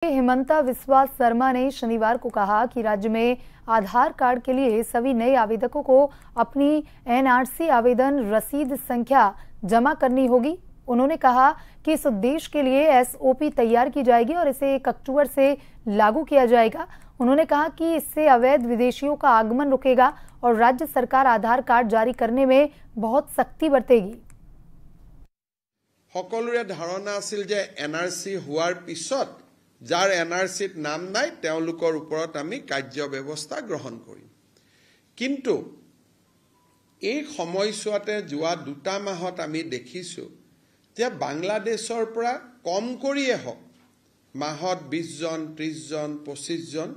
हेमंता विश्वास शर्मा ने शनिवार को कहा कि राज्य में आधार कार्ड के लिए सभी नए आवेदकों को अपनी एनआरसी आवेदन रसीद संख्या जमा करनी होगी। उन्होंने कहा कि इस उद्देश्य के लिए एसओपी तैयार की जाएगी और इसे 1 अक्टूबर से लागू किया जाएगा। उन्होंने कहा कि इससे अवैध विदेशियों का आगमन रुकेगा और राज्य सरकार आधार कार्ड जारी करने में बहुत सख्ती बरतेगी। সকলোৰে ধাৰণা আছিল যে এনআৰসি হোৱাৰ পিছত যাৰ এনআৰসিত নাম নাই তেওঁলোকৰ ওপৰত আমি কাৰ্য ব্যৱস্থা গ্ৰহণ কৰিম। কিন্তু এই সময়ছোৱাতে যোৱা 2 মাহত আমি দেখিছো যে বাংলাদেশৰ পৰা কম কৰিয়ে হওক মাহত 20 জন 30 জন 25 জন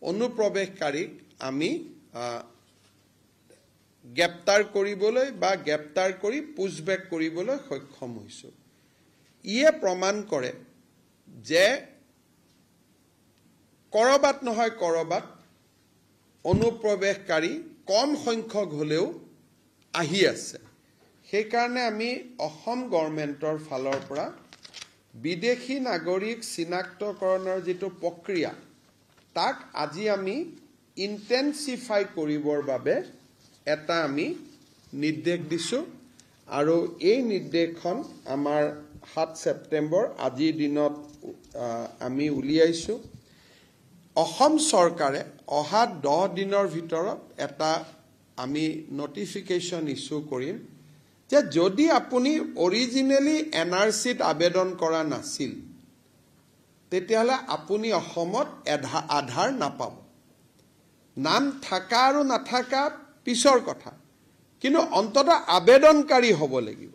অনুপ্ৰৱেশকাৰীক আমি গ্ৰেপ্তাৰ কৰিবলৈ বা গ্ৰেপ্তাৰ কৰি পুছবেক কৰিবলৈ সক্ষম হৈছো। ইয়ে প্ৰমাণ কৰে যে কৰবাত নহয় কৰবাত অনুপ্ৰৱেশকাৰী কম সংখ্যক হলেও আহি আছে। সেই কাৰণে আমি অসম গভৰ্ণমেণ্টৰ ফালৰ পৰা বিদেশী নাগৰিক চিনাক্তকৰণৰ যেটো প্ৰক্ৰিয়া তাক আজি আমি ইন্টেনসিফাই কৰিবৰ বাবে এটা আমি নিৰ্দেশ দিছো আৰু এই নিৰ্দেশখন আমাৰ 7 ছেপ্টেম্বৰ আজিৰ দিনত আমি উলিয়াইছো। অসম চৰকাৰে অহা 10 দিনৰ ভিতৰত এটা আমি নটিফিকেশন ইস্যু কৰিম যে যদি আপুনি অৰিজিনালি এনআৰসিত আবেদন কৰা নাছিল তেতিয়াহলে আপুনি অসমত আধাৰ নাপাব। নাম থাকা আৰু নাথাকা পিছৰ কথা, কিন্তু অন্তত আবেদনকাৰী হ'ব লাগিব।